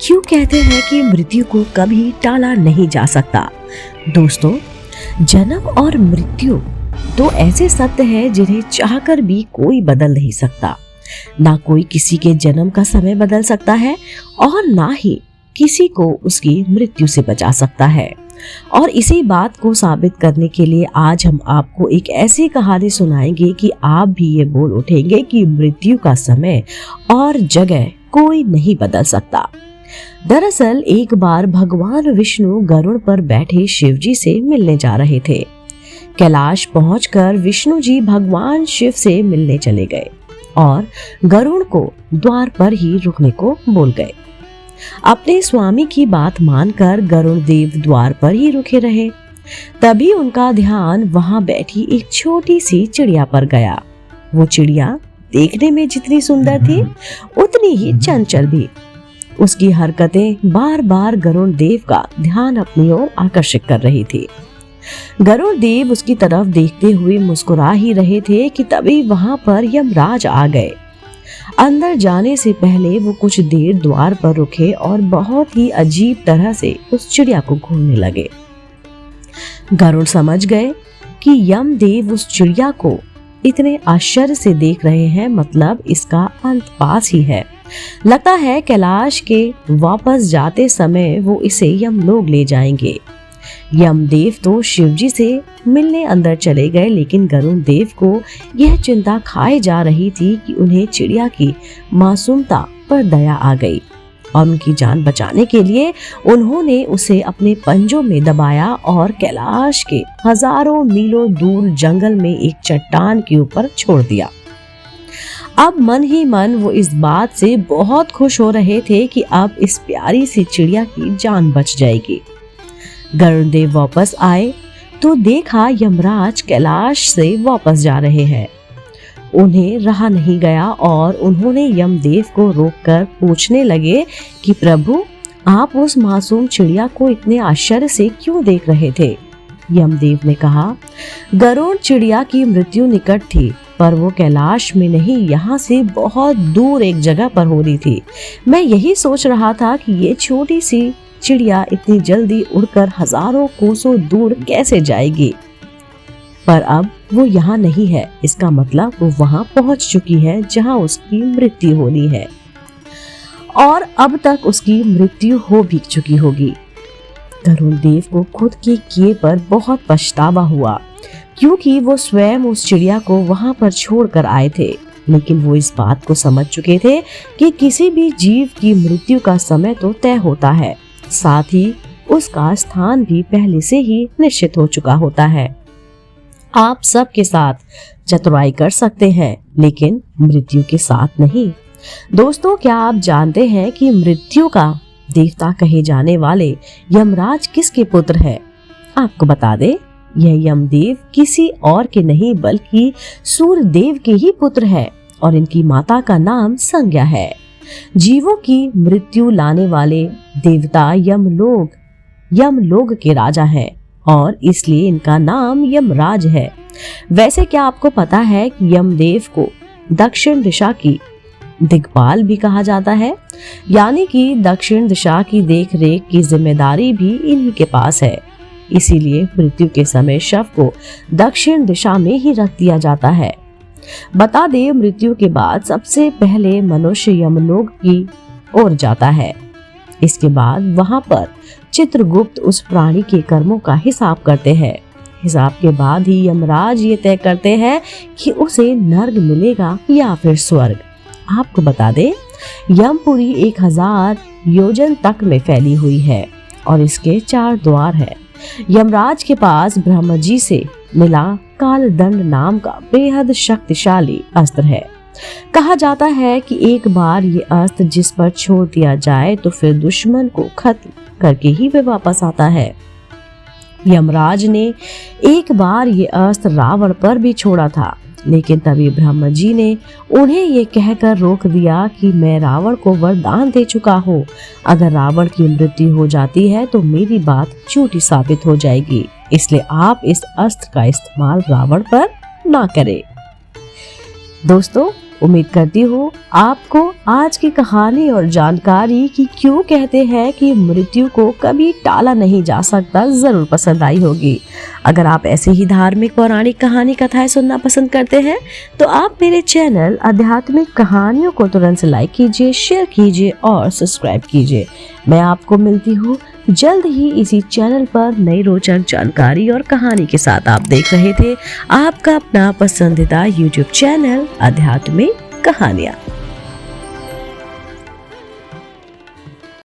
क्यों कहते हैं कि मृत्यु को कभी टाला नहीं जा सकता। दोस्तों, जन्म और मृत्यु दो ऐसे सत्य हैं जिन्हें चाहकर भी कोई बदल नहीं सकता। ना कोई किसी के जन्म का समय बदल सकता है और ना ही किसी को उसकी मृत्यु से बचा सकता है। और इसी बात को साबित करने के लिए आज हम आपको एक ऐसी कहानी सुनाएंगे कि आप भी ये बोल उठेंगे कि मृत्यु का समय और जगह कोई नहीं बदल सकता। दरअसल एक बार भगवान विष्णु गरुड़ पर बैठे शिव जी से मिलने जा रहे थे। कैलाश पहुंचकर विष्णु जी भगवान शिव से मिलने चले गए और गरुड़ को द्वार पर ही रुकने को बोल गए। अपने स्वामी की बात मानकर गरुड़ देव द्वार पर ही रुके रहे। तभी उनका ध्यान वहां बैठी एक छोटी सी चिड़िया पर गया। वो चिड़िया देखने में जितनी सुंदर थी उतनी ही चंचल भी। उसकी हरकतें बार बार गरुड़ देव का ध्यान अपनी ओर आकर्षित कर रही थी। गरुड़ देव उसकी तरफ देखते हुए मुस्कुरा ही रहे थे कि तभी वहां पर यमराज आ गए। अंदर जाने से पहले वो कुछ देर द्वार पर रुके और बहुत ही अजीब तरह से उस चिड़िया को घूरने लगे। गरुड़ समझ गए कि यमदेव उस चिड़िया को इतने आश्चर्य से देख रहे हैं, मतलब इसका अंत पास ही है। लगता है कैलाश के वापस जाते समय वो इसे यमलोक ले जाएंगे। यमदेव तो शिवजी से मिलने अंदर चले गए, लेकिन गरुड़ देव को यह चिंता खाए जा रही थी कि उन्हें चिड़िया की मासूमता पर दया आ गई और उनकी जान बचाने के लिए उन्होंने उसे अपने पंजों में दबाया और कैलाश के हजारों मीलों दूर जंगल में एक चट्टान के ऊपर छोड़ दिया। अब मन ही मन वो इस बात से बहुत खुश हो रहे थे कि अब इस प्यारी सी चिड़िया की जान बच जाएगी। गरुड़ देव वापस आए तो देखा यमराज कैलाश से वापस जा रहे हैं। उन्हें रहा नहीं गया और उन्होंने यमदेव को रोककर पूछने लगे कि प्रभु, आप उस मासूम चिड़िया को इतने आश्चर्य से क्यों देख रहे थे? यमदेव ने कहा, गरुड़ चिड़िया की मृत्यु निकट थी, पर वो कैलाश में नहीं, यहाँ से बहुत दूर एक जगह पर हो रही थी। मैं यही सोच रहा था कि ये छोटी सी चिड़िया इतनी जल्दी उड़कर हजारों कोसों दूर कैसे जाएगी, पर अब वो यहाँ नहीं है। इसका मतलब वो वहां पहुंच चुकी है जहां उसकी मृत्यु होनी है और अब तक उसकी मृत्यु हो भी चुकी होगी। गरुड़ देव को खुद के किए पर बहुत पछतावा हुआ, क्योंकि वो स्वयं उस चिड़िया को वहां पर छोड़कर आए थे। लेकिन वो इस बात को समझ चुके थे कि किसी भी जीव की मृत्यु का समय तो तय होता है, साथ ही उसका स्थान भी पहले से ही निश्चित हो चुका होता है। आप सबके साथ चतुराई कर सकते हैं, लेकिन मृत्यु के साथ नहीं। दोस्तों, क्या आप जानते हैं कि मृत्यु का देवता कहे जाने वाले यमराज किसके पुत्र है? आपको बता दे, यह यमदेव किसी और के नहीं बल्कि सूर्यदेव के ही पुत्र है और इनकी माता का नाम संज्ञा है। जीवों की मृत्यु लाने वाले देवता यमलोक के राजा हैं और इसलिए इनका नाम यमराज है। वैसे क्या आपको पता है कि यमदेव को दक्षिण दिशा की दिक्पाल भी कहा जाता है, यानी कि दक्षिण दिशा की देख रेख की जिम्मेदारी भी इन्हीं के पास है। इसीलिए मृत्यु के समय शव को दक्षिण दिशा में ही रख दिया जाता है। बता दे, मृत्यु के बाद सबसे पहले मनुष्य यमलोक की ओर जाता है। इसके बाद वहां पर चित्रगुप्त उस प्राणी के कर्मों का हिसाब करते हैं। हिसाब के बाद ही यमराज ये तय करते हैं कि उसे नर्क मिलेगा या फिर स्वर्ग। आपको बता दे, यमपुरी 1000 योजन तक में फैली हुई है और इसके 4 द्वार है। यमराज के पास ब्रह्मा जी से मिला कालदंड नाम का बेहद शक्तिशाली अस्त्र है। कहा जाता है कि एक बार ये अस्त्र जिस पर छोड़ दिया जाए तो फिर दुश्मन को खत्म करके ही वे वापस आता है। यमराज ने एक बार ये अस्त्र रावण पर भी छोड़ा था, लेकिन तभी ब्रह्मा जी ने उन्हें ये कहकर रोक दिया कि मैं रावण को वरदान दे चुका हूँ, अगर रावण की मृत्यु हो जाती है तो मेरी बात झूठी साबित हो जाएगी, इसलिए आप इस अस्त्र का इस्तेमाल रावण पर ना करें। दोस्तों, उम्मीद करती हूँ आपको आज की कहानी और जानकारी कि क्यों कहते हैं कि मृत्यु को कभी टाला नहीं जा सकता जरूर पसंद आई होगी। अगर आप ऐसे ही धार्मिक पौराणिक कहानी कथाएं सुनना पसंद करते हैं तो आप मेरे चैनल आध्यात्मिक कहानियों को तुरंत से लाइक कीजिए, शेयर कीजिए और सब्सक्राइब कीजिए। मैं आपको मिलती हूँ जल्द ही इसी चैनल पर नई रोचक जानकारी और कहानी के साथ। आप देख रहे थे आपका अपना पसंदीदा YouTube चैनल आध्यात्मिक कहानियाँ।